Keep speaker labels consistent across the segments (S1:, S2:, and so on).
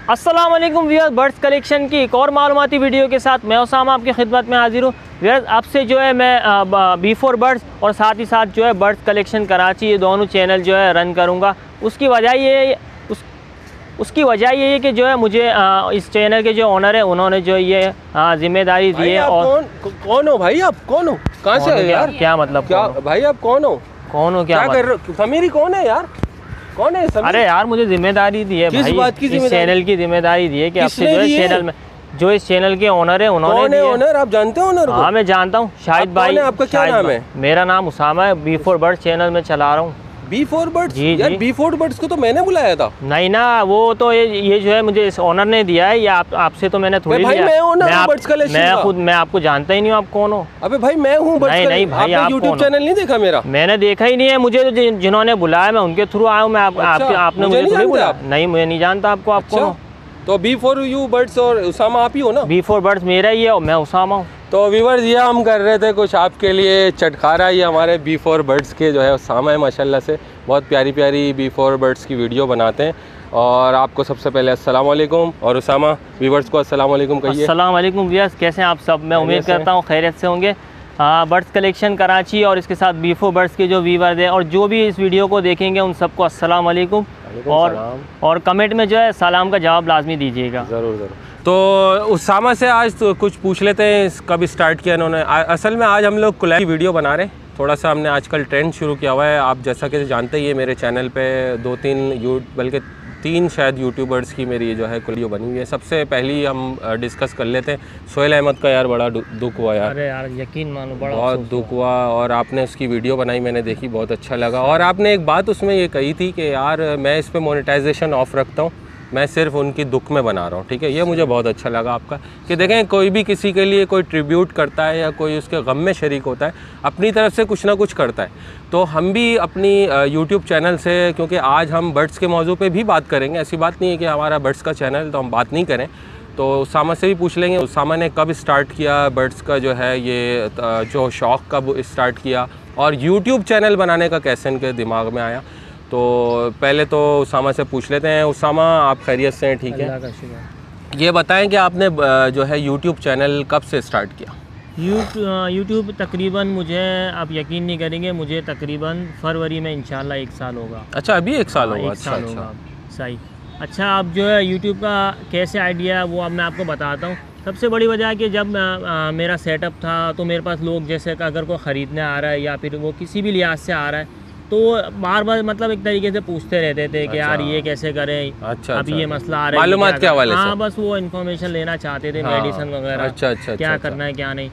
S1: अस्सलाम वालेकुम viewers, birds collection की एक और मालूमाती वीडियो के साथ मैं उसामा आपकी खिदमत में हाजिर हूँ। व्यूअर्स, आपसे जो है मैं B4 बर्ड्स और साथ ही साथ जो है बर्ड्स कलेक्शन कराची, ये दोनों चैनल जो है रन करूँगा। उसकी वजह ये है कि जो है मुझे इस चैनल के जो ओनर है उन्होंने जो ये जिम्मेदारी दी है। और
S2: कौन हो भाई, आप कौन हो, कहाँ से यार?
S1: क्या मतलब
S2: क्या भाई, आप कौन हो
S1: क्या
S2: कर रहे हो? समीरी कौन है यार, कौन है समीर?
S1: अरे यार, मुझे जिम्मेदारी दी है भाई,
S2: बात की
S1: इस चैनल की जिम्मेदारी दी है कि आपसे जो है चैनल में जो इस चैनल के ओनर है उन्होंने
S2: कौन है ओनर? आप जानते हो ओनर को?
S1: हाँ, मैं जानता हूँ, शाहिद भाई।
S2: आपका क्या नाम है?
S1: मेरा नाम उसामा है, B4 बर्ड्स चैनल में चला रहा हूँ।
S2: B4 birds?
S1: जी
S2: यार B4 बर्ड्स को तो मैंने बुलाया था।
S1: नहीं ना, वो तो ये जो है मुझे इस ओनर ने दिया है, या आपसे तो मैंने थोड़ी लिया। मैं आपको जानता ही नहीं हूँ, आप कौन हो?
S2: अबे भाई मैं हूँ।
S1: नहीं भाई, आप
S2: यूट्यूब चैनल नहीं देखा मेरा?
S1: मैंने देखा ही नहीं है, मुझे जिन्होंने बुलाया मैं उनके थ्रू आया हूँ। मैं आपने मुझे थोड़ी बुलाया। नहीं, मुझे नहीं जानता आपको, आप कौन हो?
S2: तो B4 बर्ड्स और उसामा आप ही हो ना?
S1: B4 बर्ड्स मेरा ही है और मैं उसामा हूँ।
S2: तो व्यूअर्स, ये हम कर रहे थे कुछ आपके लिए चटखारा। ये हमारे B4 बर्ड्स के जो है उसामा है, माशाल्लाह से बहुत प्यारी प्यारी B4 बर्ड्स की वीडियो बनाते हैं। और आपको सबसे पहले अस्सलाम वालेकुम, और उसामा व्यूअर्स को अस्सलाम वालेकुम कहिए।
S1: अस्सलाम वालेकुम व्यूअर्स, कैसे हैं आप सब? मैं उम्मीद करता हूँ खैरियत से होंगे। बर्ड्स कलेक्शन कराची और इसके साथ B4 बर्ड्स के जो व्यूअर्स हैं और जो भी इस वीडियो को देखेंगे उन सबको अस्सलाम वालेकुम। और कमेंट में जो है सलाम का जवाब लाजमी दीजिएगा।
S2: ज़रूर। तो उसामा से आज तो कुछ पूछ लेते हैं, कब स्टार्ट किया इन्होंने। असल में आज हम लोग कोलैब की वीडियो बना रहे हैं। थोड़ा सा हमने आजकल ट्रेंड शुरू किया हुआ है। आप जैसा कि जानते ही है, मेरे चैनल पे 2-3 बल्कि 3 शायद यूट्यूबर्स की मेरी जो है वीडियो बनी हुई है। सबसे पहली हम डिस्कस कर लेते हैं। सोहेल अहमद का यार बड़ा दुख हुआ यार।
S1: अरे यार, यकीन मानो बड़ा
S2: बहुत दुख हुआ। और आपने उसकी वीडियो बनाई, मैंने देखी, बहुत अच्छा लगा। और आपने एक बात उसमें ये कही थी कि यार मैं इस पर मोनेटाइजेशन ऑफ रखता हूँ, मैं सिर्फ उनकी दुख में बना रहा हूँ। ठीक है, ये मुझे बहुत अच्छा लगा आपका कि देखें, कोई भी किसी के लिए कोई ट्रिब्यूट करता है या कोई उसके गम में शरीक होता है, अपनी तरफ से कुछ ना कुछ करता है। तो हम भी अपनी यूट्यूब चैनल से, क्योंकि आज हम बर्ड्स के मौजू पे भी बात करेंगे, ऐसी बात नहीं है कि हमारा बर्ड्स का चैनल तो हम बात नहीं करें। तो उसामा से भी पूछ लेंगे, उसामा ने कब स्टार्ट किया बर्ड्स का जो है ये जो शौक़ कब स्टार्ट किया, और यूट्यूब चैनल बनाने का कैसे इनके दिमाग में आया। तो पहले तो उसामा से पूछ लेते हैं। उसामा, आप खैरियत से हैं? ठीक है। ये बताएं कि आपने जो है यूट्यूब चैनल कब से स्टार्ट किया?
S1: यूट्यूब तकरीबन, मुझे आप यकीन नहीं करेंगे, मुझे तकरीबन फरवरी में इंशाल्लाह 1 साल होगा।
S2: अच्छा, अभी 1 साल होगा?
S1: अच्छा, सही। अच्छा, अब जो है यूट्यूब का कैसे आइडिया वो अब मैं आपको बताता हूँ। सबसे बड़ी वजह है कि जब मेरा सेटअप था तो मेरे पास लोग जैसे अगर कोई ख़रीदने आ रहा है या फिर वो किसी भी लिहाज से आ रहा है तो बार बार मतलब एक तरीके से पूछते रहते थे कि यार ये कैसे करें।
S2: अच्छा,
S1: अभी ये मसला आ रहा है,
S2: मालूमात क्या वाले?
S1: हाँ, बस वो इन्फॉर्मेशन लेना चाहते थे, मेडिसिन वगैरह।
S2: अच्छा,
S1: क्या करना है क्या नहीं।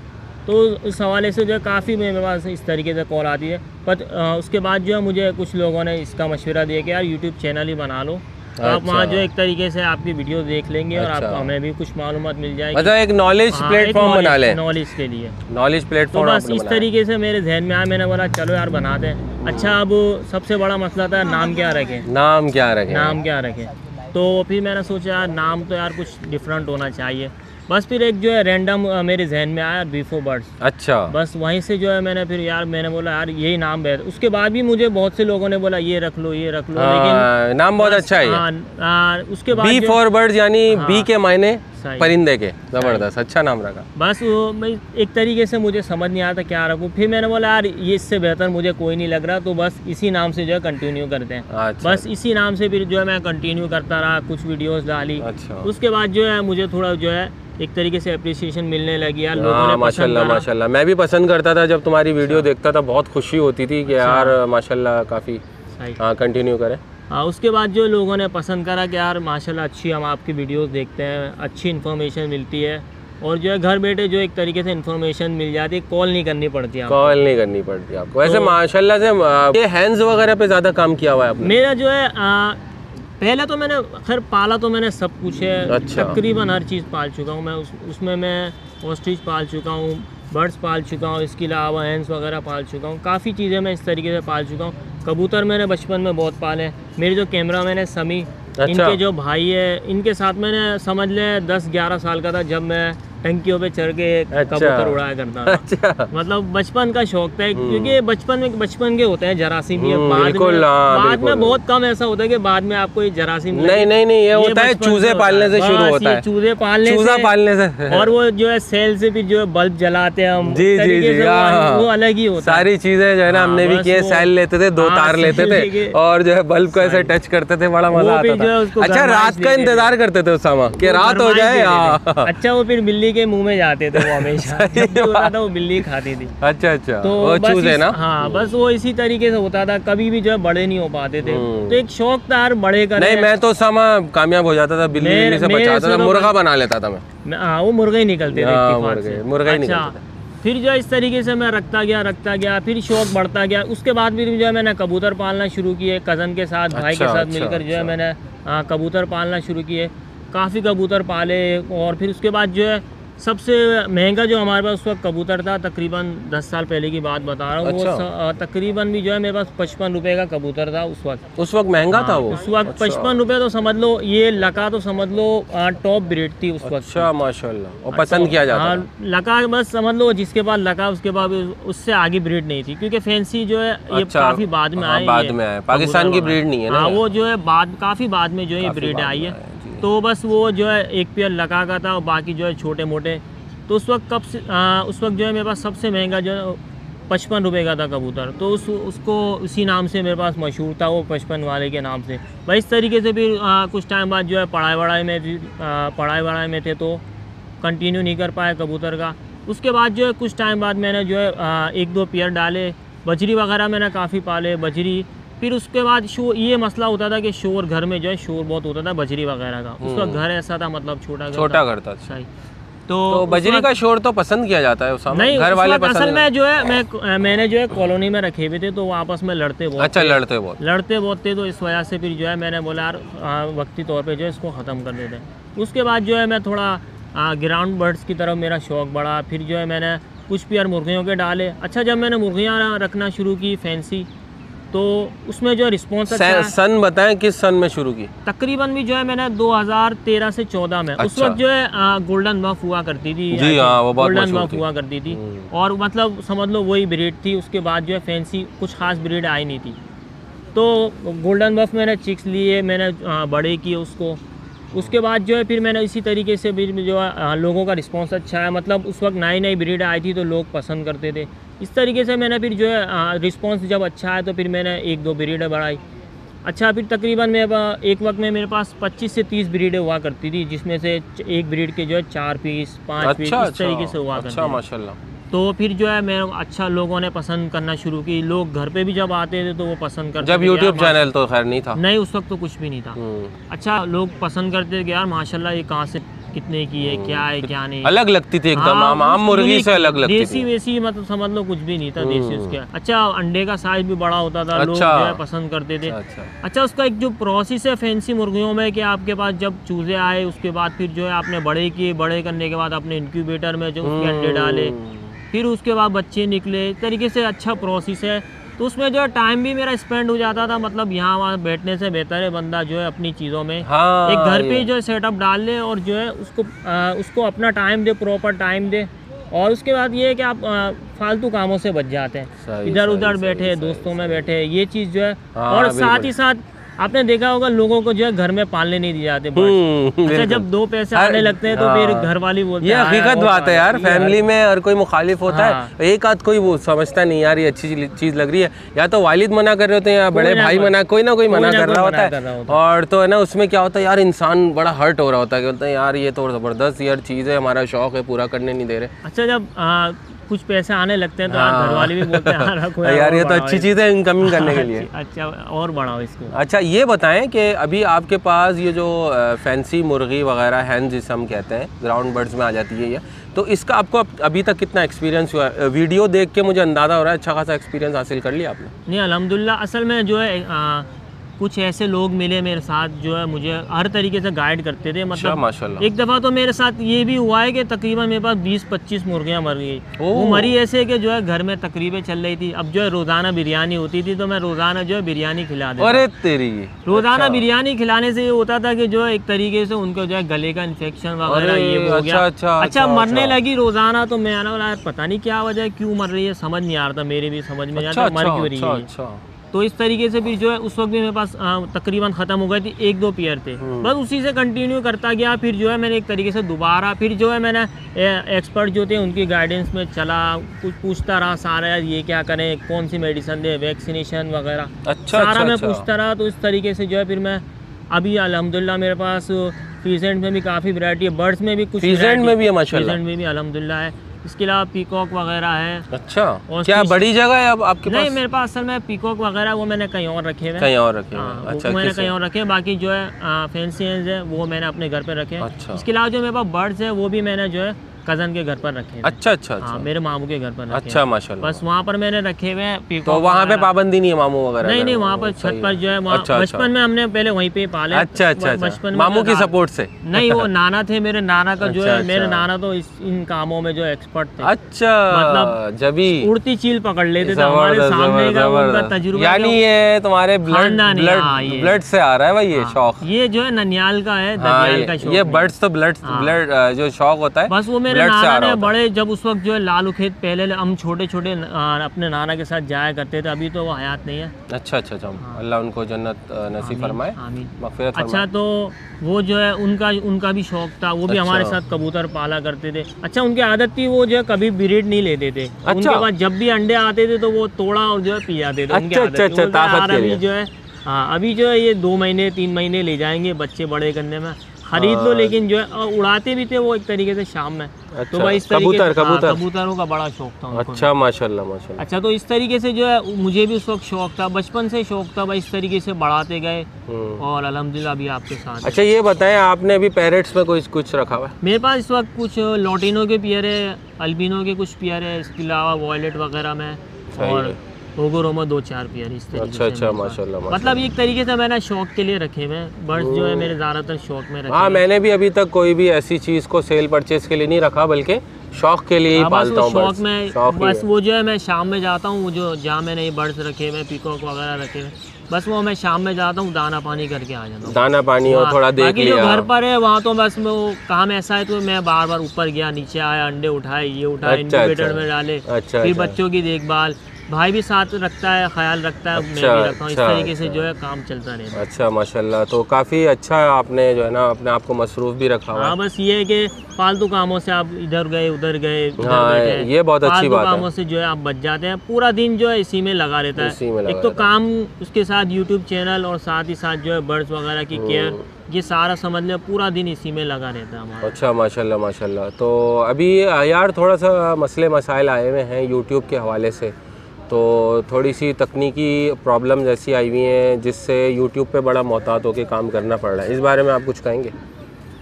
S1: तो उस हवाले से जो है काफ़ी मेरे पास इस तरीके से कॉल आती है। पर उसके बाद जो है मुझे कुछ लोगों ने इसका मशवरा दिया कि यार यूट्यूब चैनल ही बना लो, तो आप वहाँ जो एक तरीके से आपकी वीडियो देख लेंगे और आपको हमें भी कुछ मालूमात मिल जाएगी।
S2: मतलब एक नॉलेज प्लेटफॉर्म बना लें,
S1: नॉलेज के लिए
S2: नॉलेज प्लेटफॉर्म।
S1: तो बस इस तरीके से मेरे जहन में आया, मैंने बोला चलो यार बनाते हैं। अच्छा, अब सबसे बड़ा मसला था नाम क्या रखें। तो फिर मैंने सोचा यार नाम तो यार कुछ डिफरेंट होना चाहिए। बस फिर एक जो है रैंडम मेरे जहन में आया B4 बर्ड्स। अच्छा, बस वहीं से जो है मैंने बोला यार यही नाम है। उसके बाद भी मुझे बहुत से लोगों ने बोला ये रख लो, लेकिन
S2: नाम बहुत अच्छा है।
S1: उसके बाद
S2: B4 बर्ड्स यानी बी के मायने परिंदे के, जबरदस्त, अच्छा नाम रखा।
S1: बस वो एक तरीके से मुझे समझ नहीं आता क्या रखूँ। फिर मैंने बोला यार ये इससे बेहतर मुझे कोई नहीं लग रहा, तो बस इसी नाम से जो है कंटिन्यू करते हैं। अच्छा। बस इसी नाम से फिर जो है मैं कंटिन्यू करता रहा, कुछ वीडियोस डाली। अच्छा। उसके बाद जो है मुझे थोड़ा जो है एक तरीके से अप्रिसिएशन मिलने लगी यार, लोगों ने
S2: माशाल्लाह। मैं भी पसंद करता था, जब तुम्हारी वीडियो देखता था बहुत खुशी होती थी कि यार माशाल्लाह काफ़ी। हाँ, कंटिन्यू करें।
S1: उसके बाद जो लोगों ने पसंद करा कि यार माशाल्लाह अच्छी हम आपकी वीडियोस देखते हैं, अच्छी इन्फॉर्मेशन मिलती है, और जो है घर बैठे जो एक तरीके से इन्फॉर्मेशन मिल जाती है, कॉल नहीं करनी पड़ती आपको। वैसे
S2: माशाल्लाह से ये हैंड्स वगैरह पे ज़्यादा काम किया हुआ है आपने?
S1: मेरा जो है पहले तो मैंने खैर पाला तो मैंने सब कुछ है। अच्छा। तकरीबन हर चीज़ पाल चुका हूँ मैं। उसमें मैं ऑस्ट्रिच पाल चुका हूँ, बर्ड्स पाल चुका हूँ, इसके अलावा हैंस वगैरह पाल चुका हूँ। काफ़ी चीज़ें मैं इस तरीके से पाल चुका हूँ। कबूतर मैंने बचपन में बहुत पाले। मेरे जो कैमरामैन है समी, इनके जो भाई है, इनके साथ मैंने समझ लें 10-11 साल का था जब मैं टंकियों पे चढ़ के कबूतर उड़ाया करता था।
S2: अच्छा,
S1: मतलब बचपन का शौक था, क्योंकि बचपन के होते हैं जरासीम, ये बाद में बहुत कम ऐसा होता है कि बाद में आपको ये जरासीम
S2: नहीं, ये होता है चूजे पालने से शुरू होता है,
S1: चूजे पालने से और वो जो है सेल से फिर जो है बल्ब जलाते हैं हम,
S2: जी,
S1: वो अलग ही होता है।
S2: सारी चीजें जो है ना हमने भी किए, सेल लेते थे, 2 तार लेते थे और जो है बल्ब को ऐसे टच करते थे, बड़ा मजा आता था। अच्छा, रात का इंतजार करते थे उस समय कि रात हो जाए।
S1: अच्छा, वो फिर बिल्ली के मुंह में जाते थे वो हमेशा, होता था वो बिल्ली खाती थी।
S2: अच्छा,
S1: तो
S2: वो चूजे ना,
S1: हाँ, बस वो इसी तरीके से होता था, कभी भी जो है बड़े नहीं हो पाते थे। तो एक शौक था यार बड़े का।
S2: नहीं, मैं तो समय कामयाब हो जाता था, बिल्ली से बचाता था, मुर्गा बना लेता था मैं।
S1: हाँ, वो मुर्गा ही निकलते थे,
S2: मुर्गा ही निकलते थे।
S1: फिर जो इस तरीके से मैं रखता गया, फिर शौक बढ़ता गया। उसके बाद भी जो है मैंने कबूतर पालना शुरू किए, कज़न के साथ, भाई के साथ मिलकर जो है मैंने कबूतर पालना शुरू किए, काफ़ी कबूतर पाले। और फिर उसके बाद जो है सबसे महंगा जो हमारे पास उस वक्त कबूतर था, तकरीबन 10 साल पहले की बात बता रहा हूँ, वो तकरीबन भी जो है मेरे पास 55 रुपये का कबूतर था उस वक्त।
S2: उस वक्त महंगा था वो?
S1: उस वक्त 55 रुपये तो समझ लो, ये लका तो समझ लो टॉप ब्रीड थी उस वक्त।
S2: अच्छा, माशाल्लाह। और पसंद किया जाता था?
S1: लका बस समझ लो, जिसके पास लका उसके बाद उससे आगे ब्रीड नहीं थी, क्योंकि फैंसी जो है ये काफ़ी बाद में आई,
S2: पाकिस्तान की ब्रीड नहीं है ना,
S1: वो जो है काफ़ी बाद में जो है ब्रीड आई है। तो बस वो जो है एक पेयर लका का था और बाकी जो है छोटे मोटे। तो उस वक्त उस वक्त जो है मेरे पास सबसे महंगा जो है 55 रुपये का था कबूतर। तो उसको उसी नाम से मेरे पास मशहूर था, वो 55 वाले के नाम से। भाई इस तरीके से फिर कुछ टाइम बाद जो है पढ़ाई वढ़ाई में थे तो कंटिन्यू नहीं कर पाए कबूतर का। उसके बाद जो है कुछ टाइम बाद मैंने जो है 1-2 पेयर डाले, बजरी वगैरह मैंने काफ़ी पाले, बजरी। फिर उसके बाद ये मसला होता था कि शोर, घर में जो है शोर बहुत होता था बजरी वगैरह का। उस वक्त घर ऐसा था, मतलब छोटा घर था। सही। तो
S2: बजरी का शोर तो पसंद किया जाता है उस समय? नहीं, घर वाले पसंद।
S1: असल में जो है मैंने जो है कॉलोनी में रखे हुए थे, तो वो आपस में लड़ते बहुत।
S2: अच्छा, लड़ते बहुत
S1: थे, तो इस वजह से फिर जो है मैंने बोला यार वक्ती तौर पे जो है इसको ख़त्म कर देते हैं। उसके बाद जो है मैं थोड़ा ग्राउंड बर्ड्स की तरफ मेरा शौक़ बढ़ा। फिर जो है मैंने कुछ पेयर मुर्गियों के डाले। अच्छा, जब मैंने मुर्गियाँ रखना शुरू की फैंसी, तो उसमें जो रिस्पॉन्स अच्छा
S2: सन बताएं, किस सन में शुरू की?
S1: तकरीबन भी जो है मैंने 2013 से 14 में। अच्छा। उस वक्त जो है गोल्डन बफ हुआ करती थी।
S2: जी हाँ, वो बहुत
S1: गोल्डन बफ हुआ करती थी और मतलब समझ लो वही ब्रीड थी। उसके बाद जो है फैंसी कुछ खास ब्रीड आई नहीं थी। तो गोल्डन बफ मैंने चिक्स लिए, मैंने बड़े किए उसको। उसके बाद जो है फिर मैंने इसी तरीके से भी जो है लोगों का रिस्पांस अच्छा है, मतलब उस वक्त नई ब्रीड आई थी तो लोग पसंद करते थे। इस तरीके से मैंने फिर जो है रिस्पांस जब अच्छा है तो फिर मैंने 1-2 ब्रीडें बढ़ाई। अच्छा, फिर तकरीबन एक वक्त में मेरे पास 25 से 30 ब्रीडें हुआ करती थी, जिसमें से एक ब्रीड के जो है 4 पीस 5 पीस इस तरीके से हुआ करते थे।
S2: माशाल्लाह।
S1: तो फिर जो है मैं अच्छा लोगों ने पसंद करना शुरू की। लोग घर पे भी जब आते थे तो वो पसंद करते
S2: जब यूट्यूब चैनल तो खैर नहीं था।
S1: नहीं, उस वक्त तो कुछ भी नहीं था। अच्छा, लोग पसंद करते थे कि यार माशाल्लाह ये कहाँ से कितने की है, क्या है क्या नहीं।
S2: अलग लगती थी एकदम, आम मुर्गी से अलग लगती थी।
S1: देसी वैसी मतलब समझ लो कुछ भी नहीं था देसी उसके। अच्छा, अंडे का साइज भी बड़ा होता था। लोग जो है पसंद करते थे। अच्छा, उसका एक जो प्रोसेस है फैंसी मुर्गियों में कि आपके पास जब चूजे आए उसके बाद फिर जो है आपने बड़े किए, बड़े करने के बाद अपने इंक्यूबेटर में जो उसके अंडे डाले, फिर उसके बाद बच्चे निकले। इस तरीके से अच्छा प्रोसेस है। तो उसमें जो है टाइम भी मेरा स्पेंड हो जाता था, मतलब यहाँ वहाँ बैठने से बेहतर है बंदा जो है अपनी चीज़ों में एक घर पे जो है सेटअप डाल ले और जो है उसको अपना टाइम दे, प्रॉपर टाइम दे। और उसके बाद ये है कि आप फालतू कामों से बच जाते हैं, इधर उधर बैठे, दोस्तों में बैठे, ये चीज़ जो है। और साथ ही साथ आपने देखा होगा लोगों को जो है घर में पालने नहीं दिए जाते। अच्छा, जब 2 पैसे आने लगते हैं तो फिर घर वाली बोलते हैं।
S2: ये हकीकत बात है यार, फैमिली में हर कोई मुखालिफ होता है। एक आध कोई वो समझता नहीं यार ये अच्छी चीज़ लग रही है, या तो वालिद मना कर रहे होते हैं या बड़े भाई मना, कोई ना कोई मना कर रहा होता है। और तो है ना, उसमें क्या होता है यार, इंसान बड़ा हर्ट हो रहा होता है कि बोलते हैं यार ये तो ज़बरदस्त यार चीज़ है, हमारा शौक है, पूरा करने नहीं दे रहे।
S1: अच्छा, जब कुछ पैसे आने लगते हैं तो घर वाले भी बोलते हैं
S2: यार ये तो अच्छी चीज़ है इनकमिंग करने के लिए।
S1: अच्छा, और बढ़ाओ इसको।
S2: अच्छा, ये बताएं कि अभी आपके पास ये जो फैंसी मुर्गी वगैरह हैन जिसे हम कहते हैं, ग्राउंड बर्ड्स में आ जाती है ये, तो इसका आपको अभी तक कितना एक्सपीरियंस हुआ? वीडियो देख के मुझे अंदाज़ा हो रहा है अच्छा खासा एक्सपीरियंस हासिल कर लिया आपने।
S1: नहीं, अल्हम्दुलिल्लाह। असल में जो है कुछ ऐसे लोग मिले मेरे साथ जो है मुझे हर तरीके से गाइड करते थे। मतलब
S2: माशाल्लाह।
S1: एक दफ़ा तो मेरे साथ ये भी हुआ है कि तकरीबन मेरे पास 20-25 मुर्गियाँ मर गई। वो मरी ऐसे कि जो है घर में तकरीबें चल रही थी। अब जो है रोज़ाना बिरयानी होती थी तो मैं रोज़ाना जो है बिरयानी खिला देता।
S2: अरे तेरी
S1: रोज़ाना बिरयानी खिलाने से ये होता था कि जो है एक तरीके से उनको जो है गले का इन्फेक्शन वगैरह ये हो गया। अच्छा मरने लगी रोज़ाना। तो मैं आना पता नहीं क्या वजह क्यों मर रही है, समझ नहीं आ रहा था, मेरे भी समझ में नहीं आता मर क्यों रही है। तो इस तरीके से फिर जो है उस वक्त भी मेरे पास तकरीबन ख़त्म हो गई थी, 1-2 पेयर थे। बस उसी से कंटिन्यू करता गया। फिर जो है मैंने एक तरीके से दोबारा फिर जो है मैंने एक्सपर्ट जो थे उनकी गाइडेंस में चला, कुछ पूछता रहा सारा, यार ये क्या करें, कौन सी मेडिसिन दे, वैक्सीनेशन वगैरह सारा मैं पूछता रहा। तो इस तरीके से जो है फिर मैं अभी अल्हम्दुलिल्लाह मेरे पास फीसेंट में भी काफ़ी वैरायटी है, बर्ड्स में भी कुछ
S2: फीसेंट में भी है माशाल्लाह,
S1: फीसेंट में भी अल्हम्दुलिल्लाह है। इसके अलावा पीकॉक वगैरह है।
S2: अच्छा, क्या बड़ी जगह है अब आपके पास?
S1: नहीं, मेरे पास असल में पीकॉक वगैरह वो मैंने कहीं और रखे हुए,
S2: कहीं और रखे हैं। अच्छा,
S1: मैंने कहीं और रखे हैं। बाकी जो है फैंसी है वो मैंने अपने घर पे रखे हैं।
S2: अच्छा।
S1: इसके अलावा जो मेरे पास बर्ड्स है वो भी मैंने जो है कज़न के घर पर रखे हैं।
S2: अच्छा अच्छा
S1: हाँ, मेरे मामू के घर पर रखे हैं।
S2: अच्छा माशाल्लाह।
S1: बस वहाँ पर मैंने रखे हुए हैं।
S2: तो वहाँ पे पाबंदी नहीं है मामू वगैरह?
S1: नहीं, वहाँ पर छत पर जो है बचपन में हमने पहले वहीं पे पाले।
S2: अच्छा अच्छा, बचपन में मामू की सपोर्ट से?
S1: नहीं, वो नाना थे मेरे, नाना का जो है मेरे नाना तो इन कामों में जो एक्सपर्ट थे।
S2: अच्छा, मतलब जब
S1: उड़ती चील पकड़ लेते थे हमारे सामने का, उनका तजुर्बा।
S2: यानी ये तुम्हारे ब्लड से आ रहा है भाई ये शौक?
S1: ये जो है ननियाल का है, ननियाल का शौक।
S2: ये बर्ड्स तो ब्लड जो शौक होता है
S1: बस वो मेरे नाना ने बड़े, जब उस वक्त जो है लालू खेत पहले हम छोटे छोटे अपने नाना के साथ जाया करते थे, अभी तो वो हयात नहीं है। अच्छा
S2: अच्छा अच्छा, अल्लाह उनको जन्नत नसीब फरमाए, मग़फ़िरत फरमाए।
S1: अच्छा, तो वो जो है उनका भी शौक था, वो भी हमारे साथ कबूतर पाला करते थे। अच्छा, उनकी आदत थी वो जो है कभी ब्रीड नहीं लेते थे। उनके पास जब भी अंडे आते थे तो वो तोड़ा और जो है पी जाते थे। अभी जो है अभी जो है ये 2 महीने 3 महीने ले जाएंगे बच्चे बड़े करने में, खरीद लो। लेकिन जो है उड़ाते भी थे वो एक तरीके से शाम में।
S2: अच्छा,
S1: तो भाई इस तरीके कबूतरों का बड़ा शौक था उनको।
S2: अच्छा माशाल्लाह माशाल्लाह।
S1: अच्छा, तो इस तरीके से जो है मुझे भी उस वक्त शौक था, बचपन से शौक था भाई। इस तरीके से बढ़ाते गए और अल्हम्दुलिल्लाह अभी आपके साथ।
S2: अच्छा, ये बताएं आपने अभी पैरेट्स में कुछ रखा हुआ है?
S1: मेरे पास इस वक्त कुछ लॉटिनो के पियर है, अल्बिनो के कुछ पियर है, इसके अलावा वॉयलेट वगैरह में, और ओगोरोमा 2-4 पेयर इस तरीके से।
S2: अच्छा माशाल्लाह।
S1: मतलब एक तरीके से मैंने शौक के लिए रखे हुए बर्ड्स जो है मेरे ज़्यादातर शौक में रखे।
S2: हाँ, मैंने भी अभी तक कोई भी ऐसी चीज़ को सेल परचेज के लिए नहीं रखा, बल्कि शौक के लिए ही पालता हूँ।
S1: शौक में बस वो जो है मैं शाम में जाता हूँ, जो जहाँ मैंने ये बर्ड्स रखे हुए, पीकॉक वगैरह रखे हुए, बस वो मैं शाम में जाता हूँ, दाना पानी करके आ जाता हूँ। दाना पानी और थोड़ा देख लिया। घर पर है वहाँ तो बस वो काम ऐसा है तो मैं बार बार ऊपर गया, नीचे आया, अंडे उठाए, ये उठाए, इंक्यूबेटर में डाले, फिर बच्चों की देखभाल, भाई भी साथ रखता है, ख्याल रखता है, मैं भी रखता हूँ। इस तरीके से जो है काम चलता रहता है। अच्छा माशाल्लाह, तो काफ़ी अच्छा आपने जो है ना अपने आप को मसरूफ़ भी रखा हुआ है। हाँ, बस ये है कि फालतू कामों से आप इधर गए उधर गए, ये बहुत अच्छी बात है। कामों से जो है आप बच जाते हैं, पूरा दिन जो है इसी में लगा रहता है। एक तो काम, उसके साथ यूट्यूब चैनल और साथ ही साथ जो है बर्ड्स वगैरह की केयर, ये सारा समझ लें पूरा दिन इसी में लगा रहता है हमारा। अच्छा माशाल्लाह माशाल्लाह। तो अभी यार थोड़ा सा मसले मसाइल आए हुए हैं यूट्यूब के हवाले से, तो थोड़ी सी तकनीकी प्रॉब्लम जैसी आई हुई हैं जिससे यूट्यूब पे बड़ा मोहतात होकर काम करना पड़ रहा है। इस बारे में आप कुछ कहेंगे?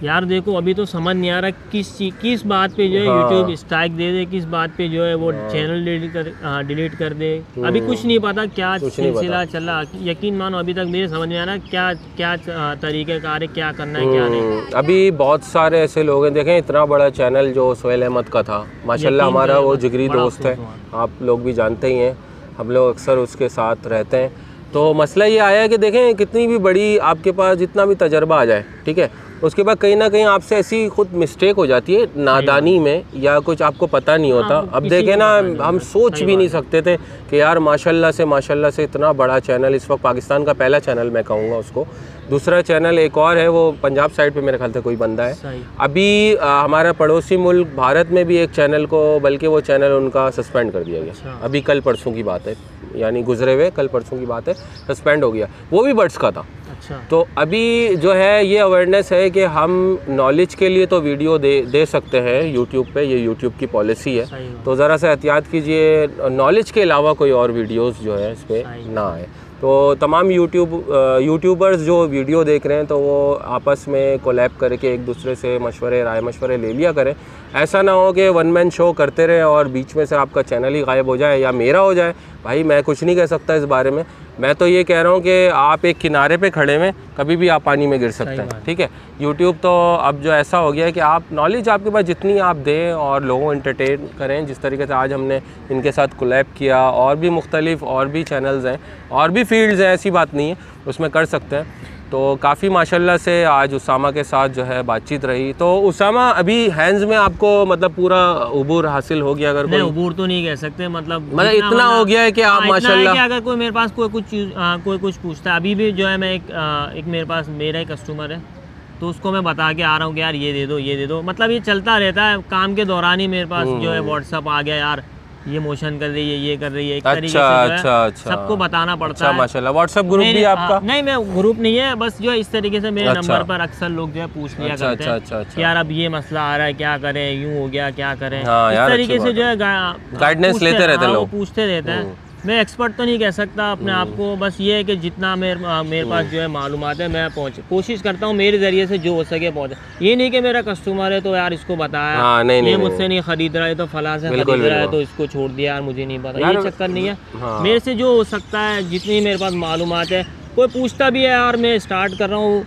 S1: यार देखो, अभी तो समझ नहीं आ रहा किस बात पे जो है यूट्यूब स्ट्राइक दे दे, किस बात पे जो है वो चैनल डिलीट कर दे। अभी कुछ नहीं पता क्या सिलसिला चला। यकीन मानो अभी तक मेरे समझ में आ रहा क्या तरीक़ेकार है, क्या करना है क्या नहीं। अभी बहुत सारे ऐसे लोग हैं, देखें इतना बड़ा चैनल जो सोहेल अहमद का था, माशाल्लाह हमारा वो जिगरी दोस्त है, आप लोग भी जानते ही हैं, हम लोग अक्सर उसके साथ रहते हैं। तो मसला ये आया है कि देखें कितनी भी बड़ी आपके पास जितना भी तजर्बा आ जाए, ठीक है, उसके बाद कहीं ना कहीं आपसे ऐसी खुद मिस्टेक हो जाती है नादानी में, या कुछ आपको पता नहीं होता। अब देखें ना, हम सोच भी नहीं सकते थे कि यार माशाल्लाह से इतना बड़ा चैनल, इस वक्त पाकिस्तान का पहला चैनल मैं कहूँगा उसको। दूसरा चैनल एक और है, वो पंजाब साइड पे मेरे ख्याल से कोई बंदा है। अभी हमारा पड़ोसी मुल्क भारत में भी एक चैनल को, बल्कि वो चैनल उनका सस्पेंड कर दिया गया। अभी कल परसों की बात है, यानी गुजरे हुए कल परसों की बात है, सस्पेंड हो गया। वो भी बर्ड्स का था। अच्छा। तो अभी जो है ये अवेयरनेस है कि हम नॉलेज के लिए तो वीडियो दे सकते हैं यूट्यूब पे, ये यूट्यूब की पॉलिसी है। तो ज़रा सा एहतियात कीजिए, नॉलेज के अलावा कोई और वीडियोस जो है इस पर ना आए। तो तमाम यूट्यूबर्स जो वीडियो देख रहे हैं तो वो आपस में कोलैब करके एक दूसरे से राय मशवरे ले लिया करें। ऐसा ना हो कि वन मैन शो करते रहे और बीच में से आपका चैनल ही गायब हो जाए या मेरा हो जाए। भाई मैं कुछ नहीं कह सकता इस बारे में,
S2: मैं तो ये कह रहा हूँ कि आप एक किनारे पे खड़े में कभी भी आप पानी में गिर सकते हैं, ठीक है। यूट्यूब तो अब जो ऐसा हो गया है कि आप नॉलेज आपके पास जितनी आप दें और लोगों को एंटरटेन करें, जिस तरीके से आज हमने इनके साथ कोलैब किया, और भी मुख्तलिफ और भी चैनल्स हैं और भी फील्ड्स हैं, ऐसी बात नहीं है, उसमें कर सकते हैं। तो काफ़ी माशाल्लाह से आज उसामा के साथ जो है बातचीत रही। तो उसामा, अभी हैंड्स में आपको मतलब पूरा उबूर हासिल हो गया? अगर कोई
S1: उबूर तो नहीं कह सकते, मतलब
S2: इतना हो गया है कि आप माशाल्लाह,
S1: अगर कोई मेरे पास कोई कुछ पूछता है, अभी भी जो है मैं एक मेरे पास मेरा ही कस्टमर है, तो उसको मैं बता के आ रहा हूँ कि यार ये दे दो, मतलब ये चलता रहता है। काम के दौरान ही मेरे पास जो है व्हाट्सअप आ गया, यार ये मोशन कर रही है, ये कर रही है, एक तरीके से अच्छा, सबको बताना पड़ता है।
S2: माशाल्लाह। व्हाट्सएप ग्रुप भी आपका?
S1: नहीं, मैं ग्रुप नहीं है, बस जो है इस तरीके से मेरे नंबर पर अक्सर लोग जो है पूछ लिया करते हैं कि यार अब ये मसला आ रहा है, क्या करें, यूं हो गया, क्या करें, इस तरीके से जो है
S2: गाइडेंस लेते रहते हैं लोग,
S1: पूछते रहते हैं। मैं एक्सपर्ट तो नहीं कह सकता अपने आप को, बस ये है कि जितना मेरे पास जो है मालूमात है, मैं कोशिश करता हूँ मेरे ज़रिए से जो हो सके पहुँचे। ये नहीं कि मेरा कस्टमर है तो यार इसको बताया, ये मुझसे नहीं खरीद रहा है तो फला से खरीद रहा है तो इसको छोड़ दिया, यार मुझे नहीं पता, ये चक्कर नहीं है। मेरे से जो हो सकता है, जितनी मेरे पास मालूमात है, कोई पूछता भी है यार मैं स्टार्ट कर रहा हूँ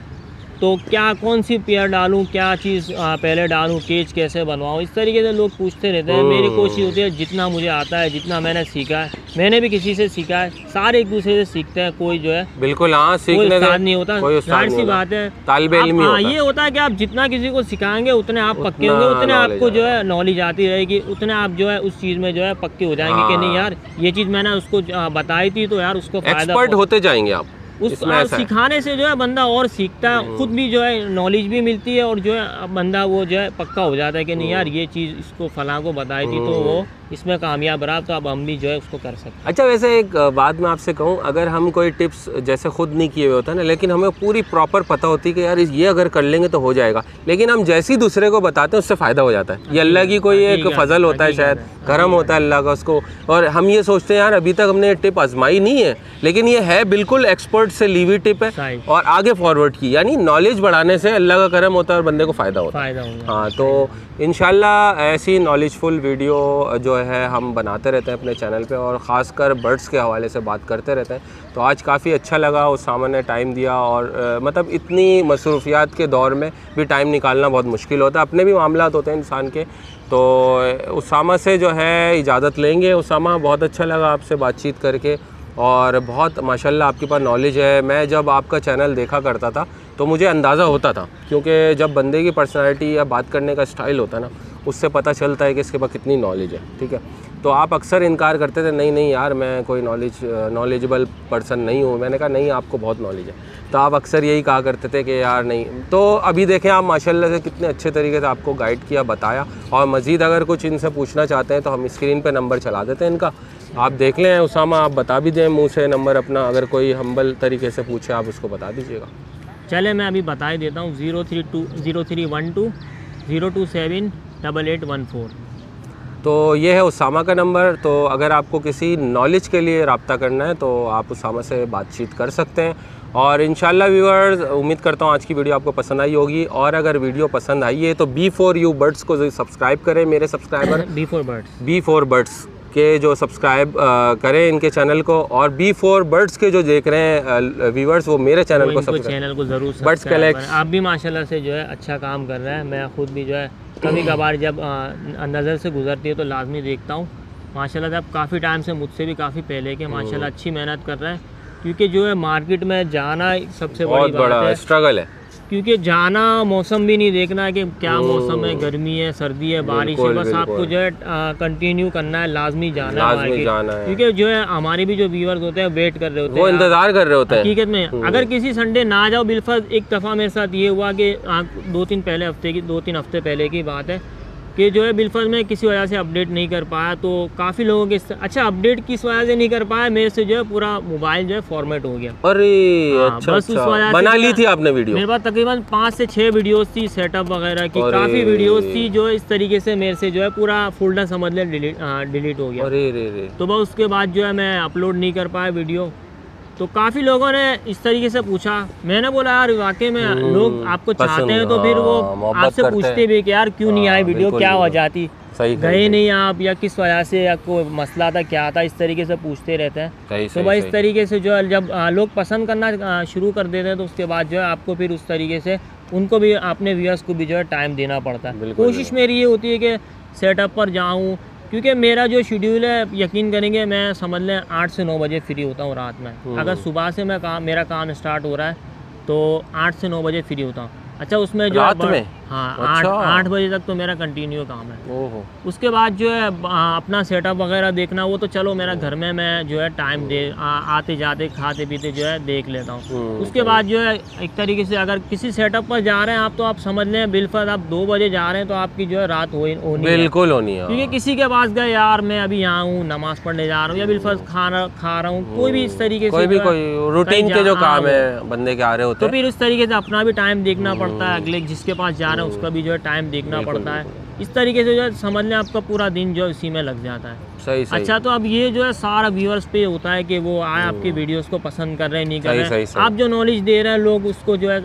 S1: तो क्या, कौन सी पेयर डालूं, क्या चीज़ पहले डालूं, केज कैसे बनवाऊं, इस तरीके से लोग पूछते रहते हैं। मेरी कोशिश होती है जितना मुझे आता है, जितना मैंने सीखा है, मैंने भी किसी से सीखा है, सारे एक दूसरे से सीखते हैं, कोई जो है
S2: बिल्कुल सीखने
S1: उस्ताद नहीं होता, जाहिर सी बात है,
S2: तालिबे इल्म ही होता है।
S1: ये होता है कि आप जितना किसी को सिखाएंगे उतने आप पक्के होंगे, उतने आपको जो है नॉलेज आती रहेगी, उतने आप जो है उस चीज़ में जो है पक्के हो जाएंगे कि नहीं यार ये चीज़ मैंने उसको बताई थी तो यार उसको
S2: एक्सपर्ट होते जाएंगे आप।
S1: उस सिखाने से जो है बंदा और सीखता है, खुद भी जो है नॉलेज भी मिलती है, और जो है बंदा वो जो है पक्का हो जाता है कि नहीं यार ये चीज़ इसको फलां को बताई थी तो वो इसमें कामयाब रहा, तो अब हम भी जो है उसको कर सकते हैं।
S2: अच्छा, वैसे एक बात मैं आपसे कहूँ, अगर हम कोई टिप्स जैसे खुद नहीं किए हुए होता ना, लेकिन हमें पूरी प्रॉपर पता होती है कि यार ये अगर कर लेंगे तो हो जाएगा, लेकिन हम जैसे ही दूसरे को बताते हैं उससे फ़ायदा हो जाता है। ये अल्लाह की कोई एक फजल होता है, शायद करम होता है अल्लाह का उसको, और हम ये सोचते हैं यार अभी तक हमने ये टिप आजमाई नहीं है, लेकिन ये है बिल्कुल एक्सपर्ट से ली हुई टिप है और आगे फॉरवर्ड की, यानी नॉलेज बढ़ाने से अल्लाह का करम होता है और बंदे को फ़ायदा होता है। हाँ, तो इंशाल्लाह ऐसी नॉलेजफुल वीडियो जो है हम बनाते रहते हैं अपने चैनल पे, और ख़ासकर बर्ड्स के हवाले से बात करते रहते हैं। तो आज काफ़ी अच्छा लगा, उसामा ने टाइम दिया, और मतलब इतनी मसरूफियात के दौर में भी टाइम निकालना बहुत मुश्किल होता है, अपने भी मामलात होते हैं इंसान के। तो उसामा से जो है इजाज़त लेंगे। उसामा, बहुत अच्छा लगा आपसे बातचीत करके, और बहुत माशाल्लाह आपके पास नॉलेज है। मैं जब आपका चैनल देखा करता था तो मुझे अंदाज़ा होता था, क्योंकि जब बंदे की पर्सनैलिटी या बात करने का स्टाइल होता है ना, उससे पता चलता है कि इसके पास कितनी नॉलेज है, ठीक है। तो आप अक्सर इनकार करते थे, नहीं यार मैं कोई नॉलेजेबल पर्सन नहीं हूँ। मैंने कहा नहीं, आपको बहुत नॉलेज है। तो आप अक्सर यही कहा करते थे कि यार नहीं। तो अभी देखें आप माशाल्लाह से कितने अच्छे तरीके से आपको गाइड किया, बताया, और मज़ीद अगर कुछ इनसे पूछना चाहते हैं तो हम स्क्रीन पर नंबर चला देते हैं इनका, आप देख लें। उसामा, आप बता भी दें मुँह से नंबर अपना, अगर कोई हम्बल तरीके से पूछे आप उसको बता दीजिएगा।
S1: चले मैं अभी बता ही देता हूँ, 0312 027 8814।
S2: तो ये है उसामा का नंबर। तो अगर आपको किसी नॉलेज के लिए रब्ता करना है तो आप उसामा से बातचीत कर सकते हैं। और इंशाल्लाह व्यूअर्स, उम्मीद करता हूँ आज की वीडियो आपको पसंद आई होगी, और अगर वीडियो पसंद आई है तो B4U बर्ड्स को सब्सक्राइब करें, मेरे सब्सक्राइबर B4 बर्ड्स के जो सब्सक्राइब करें इनके चैनल को, और B4 बर्ड्स के जो देख रहे हैं व्यूअर्स वो मेरे चैनल को
S1: ज़रूर
S2: बर्ड्स कलेक्ट।
S1: आप भी माशाल्लाह से जो है अच्छा काम कर रहे हैं। मैं खुद भी जो है कभी कभार जब नज़र से गुजरती है तो लाजमी देखता हूँ। माशाल्लाह से आप काफ़ी टाइम से, मुझसे भी काफ़ी पहले के माशाल्लाह अच्छी मेहनत कर रहे हैं, क्योंकि जो है मार्केट में जाना सबसे बड़ी बात है,
S2: स्ट्रगल है,
S1: क्योंकि जाना, मौसम भी नहीं देखना है कि क्या मौसम है, गर्मी है, सर्दी है, बारिश है, बस आपको जो है कंटिन्यू करना है, लाजमी जाना है मार्केट, क्योंकि जो है हमारे भी जो व्यूअर्स होते हैं वेट कर रहे होते हैं,
S2: वो इंतजार कर रहे होते हैं
S1: हकीकत में। अगर किसी संडे ना जाओ, बिलफर्ज एक दफ़ा मेरे साथ ये हुआ कि 2-3 हफ्ते पहले की बात है कि जो है बिलफर्ज में किसी वजह से अपडेट नहीं कर पाया, तो काफ़ी लोगों के अच्छा अपडेट किस वजह से नहीं कर पाया, मेरे से जो है पूरा मोबाइल जो है फॉर्मेट हो गया।
S2: अरे अच्छा, बस उस वजह बना ली थी आपने वीडियो? मेरे
S1: पास तकरीबन 5 से 6 वीडियोस थी सेटअप वगैरह की, काफ़ी वीडियोस थी जो इस तरीके से मेरे से जो है पूरा फोल्डर समझ ले डिलीट हो गया।
S2: अरे
S1: तो बस उसके बाद जो है मैं अपलोड नहीं कर पाया वीडियो। तो काफ़ी लोगों ने इस तरीके से पूछा, मैंने बोला यार वाकई में लोग आपको चाहते हैं तो फिर वो आपसे पूछते भी कि यार क्यों नहीं आए वीडियो, क्या वजह थी।
S2: सही
S1: गए नहीं आप, या किस वजह से, या कोई मसला था क्या था, इस तरीके से पूछते रहते हैं। तो भाई इस तरीके से जो है जब लोग पसंद करना शुरू कर देते हैं तो उसके बाद जो है आपको फिर उस तरीके से उनको भी, अपने व्यूअर्स को भी जो है टाइम देना पड़ता है। कोशिश मेरी ये होती है कि सेटअप पर जाऊँ, क्योंकि मेरा जो शेड्यूल है यकीन करेंगे मैं समझ लें 8 से 9 बजे फ्री होता हूँ रात में। अगर सुबह से मेरा काम स्टार्ट हो रहा है तो 8 से 9 बजे फ्री होता हूँ। अच्छा उसमें जो
S2: रात में
S1: हाँ
S2: अच्छा।
S1: 8 बजे तक तो मेरा कंटिन्यू काम है।
S2: ओहो।
S1: उसके बाद जो है अपना सेटअप वगैरह देखना, वो तो चलो मेरा घर में मैं जो है टाइम दे आते जाते खाते पीते जो है देख लेता हूँ। उसके बाद जो है एक तरीके से अगर किसी सेटअप पर जा रहे हैं आप, तो आप समझ लें बिलफर्ज आप 2 बजे जा रहे हैं तो आपकी जो है रात होनी
S2: बिल्कुल होनी है।
S1: क्योंकि किसी के पास गए यार मैं अभी यहाँ हूँ नमाज पढ़ने जा रहा हूँ, या बिलफर्ज खा रहा हूँ, कोई भी इस तरीके से
S2: कोई रूटीन के जो काम है बंदे के आ रहे होते
S1: हैं, तो फिर उस तरीके से अपना भी टाइम देखना पड़ता है, अगले जिसके पास जा रहे हैं उसका भी जो है टाइम देखना पड़ता है। इस तरीके से जो है समझ लें आपका पूरा दिन जो इसी में लग जाता है।
S2: सही।
S1: अच्छा तो अब ये जो है सारा व्यूअर्स पे होता है कि वो आए आपकी वीडियोस को पसंद कर रहे हैं नहीं कर रहे हैं, आप जो नॉलेज दे रहे हैं लोग उसको जो है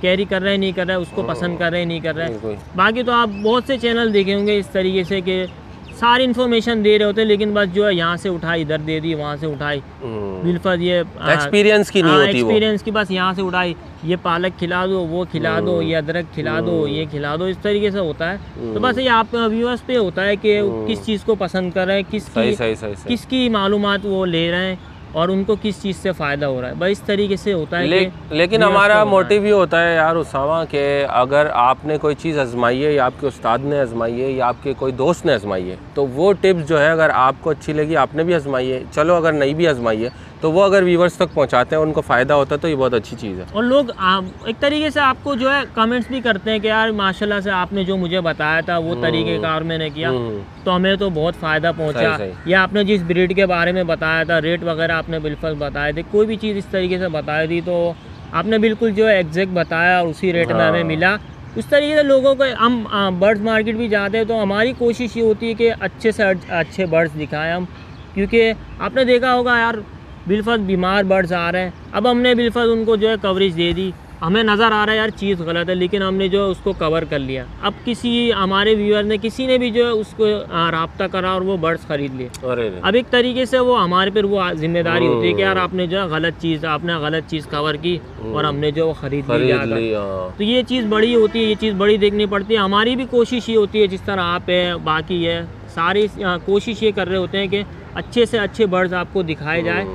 S1: कैरी कर रहे हैं नहीं कर रहे हैं, उसको पसंद कर रहे हैं नहीं कर रहे हैं। बाकी तो आप बहुत से चैनल देखे होंगे इस तरीके से कि सारी इन्फॉर्मेशन दे रहे होते हैं, लेकिन बस जो है यहाँ से उठाई इधर दे दी, वहाँ से उठाई बिलफर्ज ये
S2: एक्सपीरियंस की नहीं होती,
S1: एक्सपीरियंस की बस यहाँ से उठाई, ये पालक खिला दो, वो खिला दो, ये अदरक खिला दो, ये खिला दो, इस तरीके से होता है। तो बस ये आप व्यूअर्स पे होता है कि किस चीज़ को पसंद कर रहे हैं, किसकी मालूमात वो ले रहे हैं और उनको किस चीज़ से फ़ायदा हो रहा है, बस इस तरीके से होता है।
S2: लेकिन हमारा मोटिव ये होता है यार उसामा कि अगर आपने कोई चीज़ आजमाई है, या आपके उस्ताद ने आजमाई है, या आपके कोई दोस्त ने आजमाई है, तो वो टिप्स जो है अगर आपको अच्छी लगी, आपने भी आजमाई है, चलो अगर नहीं भी आजमाई है तो वो अगर व्यूवर्स तक पहुंचाते हैं उनको फ़ायदा होता है, तो ये बहुत अच्छी चीज़ है।
S1: और लोग एक तरीके से आपको जो है कमेंट्स भी करते हैं कि यार माशाल्लाह से आपने जो मुझे बताया था वो तरीके कार मैंने किया तो हमें तो बहुत फ़ायदा पहुंचा, या आपने जिस ब्रीड के बारे में बताया था, रेट वगैरह आपने बिल्कुल बताए थे, कोई भी चीज़ इस तरीके से बताई थी तो आपने बिल्कुल जो है एग्जैक्ट बताया और उसी रेट में हमें मिला। उस तरीके से लोगों को हम बर्ड्स मार्केट भी जाते हैं तो हमारी कोशिश ये होती है कि अच्छे से अच्छे बर्ड्स दिखाएं हम, क्योंकि आपने देखा होगा यार बिलफर्ज बीमार बर्ड्स आ रहे हैं, अब हमने बिलफर्ज उनको जो है कवरेज दे दी, हमें नज़र आ रहा है यार चीज़ गलत है, लेकिन हमने जो है उसको कवर कर लिया। अब किसी हमारे व्यूअर ने किसी ने भी जो है उसको राब्ता करा और वो बर्ड्स खरीद लिए। अब एक तरीके से वो हमारे पर वो जिम्मेदारी होती है कि यार आपने जो है गलत चीज़ कवर की और हमने जो खरीद लिया। तो ये चीज़ बड़ी होती है, ये चीज़ बड़ी देखनी पड़ती है। हमारी भी कोशिश ये होती है जिस तरह आप है बाकी है सारी कोशिश ये कर रहे होते हैं कि अच्छे से अच्छे बर्ड्स आपको दिखाए जाए।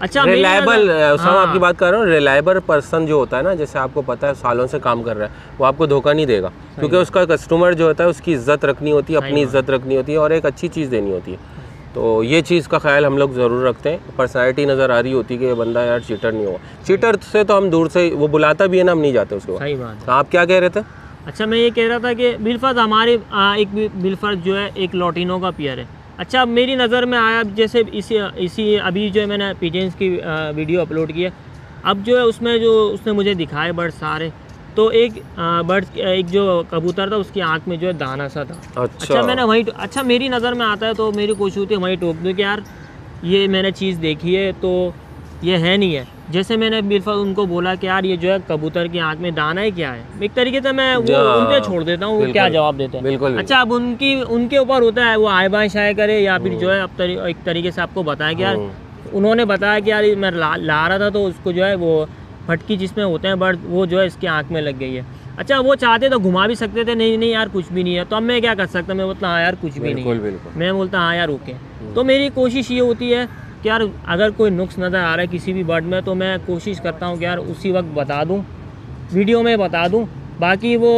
S1: अच्छा
S2: रिलायबल आपकी बात कर रहा हूँ, रिलायबल पर्सन जो होता है ना, जैसे आपको पता है सालों से काम कर रहा है, वो आपको धोखा नहीं देगा, क्योंकि उसका कस्टमर जो होता है उसकी इज्जत रखनी होती है, अपनी इज्जत रखनी होती है और एक अच्छी चीज़ देनी होती है। तो ये चीज़ का ख्याल हम लोग ज़रूर रखते हैं। पर्सनैलिटी नज़र आ रही होती है कि ये बंदा यार चीटर नहीं हुआ, चीटर से तो हम दूर से, वो बुलाता भी है ना, हम नहीं जाते उसके
S1: सही बात
S2: है। आप क्या कह रहे थे?
S1: अच्छा मैं ये कह रहा था कि बिलफर्ज हमारे एक बिलफर्ज जो है एक लॉटिनो का पेयर है। अच्छा मेरी नज़र में आया जैसे इसी अभी जो है मैंने पिजेंस की वीडियो अपलोड की है, अब जो है उसमें जो उसने मुझे दिखाए बर्ड सारे, तो एक एक जो कबूतर था उसकी आंख में जो है दाना सा था। अच्छा मैंने वहीं अच्छा मेरी नज़र में आता है तो मेरी कोशिश होती है वहीं टोक दूँ कि यार ये मैंने चीज़ देखी है तो ये है नहीं है। जैसे मैंने बिलफर्ज उनको बोला कि यार ये जो है कबूतर की आंख में दाना है क्या है, एक तरीके से मैं वो उन पे छोड़ देता हूँ, वो क्या जवाब देते हैं।
S2: बिल्कुल।
S1: अच्छा अब उनके ऊपर होता है वो आए बाएं शाये करे या फिर जो है अब एक तरीके से आपको बताया कि यार उन्होंने बताया कि यार मैं ला रहा था तो उसको जो है वो फटकी जिसमें होते हैं बर्ड वो जो है इसकी आँख में लग गई है। अच्छा वो चाहते तो घुमा भी सकते थे, नहीं यार कुछ भी नहीं है, तो अब मैं क्या कर सकता, मैं बोलता हाँ यार कुछ भी नहीं है, मैं बोलता हाँ यार ओके। तो मेरी कोशिश ये होती है कि यार अगर कोई नुक्स नज़र आ रहा है किसी भी बर्ड में तो मैं कोशिश करता हूँ कि यार उसी वक्त बता दूँ, वीडियो में बता दूँ। बाकी वो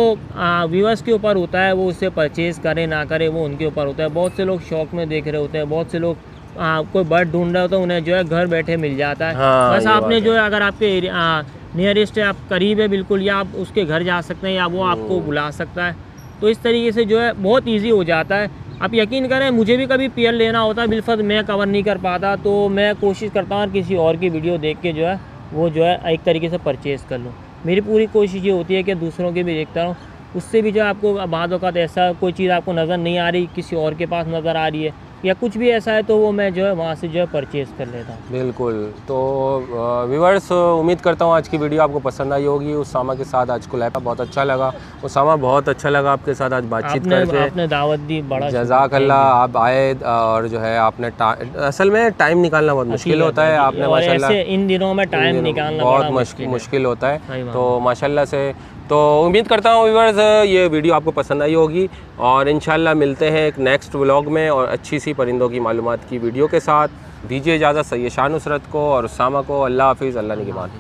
S1: व्यूअर्स के ऊपर होता है, वो उससे परचेज़ करे ना करे वो उनके ऊपर होता है। बहुत से लोग शौक में देख रहे होते हैं, बहुत से लोग कोई बर्ड ढूंढ रहे होते हैं, उन्हें जो है घर बैठे मिल जाता है। बस आपने जो है अगर आपके नियरेस्ट है, आप करीब है बिल्कुल, या आप उसके घर जा सकते हैं या वो आपको बुला सकता है, तो इस तरीके से जो है बहुत ईजी हो जाता है। आप यकीन करें मुझे भी कभी पेयर लेना होता है बिलफर्ज मैं कवर नहीं कर पाता तो मैं कोशिश करता हूँ किसी और की वीडियो देख के जो है वो जो है एक तरीके से परचेज़ कर लूँ। मेरी पूरी कोशिश ये होती है कि दूसरों की भी देखता रहूँ, उससे भी जो आपको बाद औक़ात ऐसा कोई चीज़ आपको नज़र नहीं आ रही किसी और के पास नज़र आ रही है या कुछ भी ऐसा है तो वो मैं जो है वहाँ से जो है परचेज़ कर लेता हूँ।
S2: बिल्कुल। तो व्यूअर्स, उम्मीद करता हूँ आज की वीडियो आपको पसंद आई होगी। उसामा के साथ आज कोलैब बहुत अच्छा लगा। उसामा, बहुत अच्छा लगा आपके साथ आज बातचीत करके।
S1: आपने दावत दी, बड़ा
S2: जज़ाकल्लाह। आप आए और जो है आपने असल में टाइम निकालना बहुत मुश्किल होता है। आपने माशाल्लाह
S1: इन दिनों में टाइम निकालना
S2: बहुत मुश्किल होता है, तो माशाल्लाह से तो उम्मीद करता हूँ व्यूअर्स ये वीडियो आपको पसंद आई होगी और इंशाल्लाह मिलते हैं एक नेक्स्ट व्लॉग में और अच्छी सी परिंदों की मालूमात की वीडियो के साथ। दीजिए इजाज़त सैयद शाह नुसरत को और उसामा को। अल्लाह हाफिज़, अल्लाह निगहबान।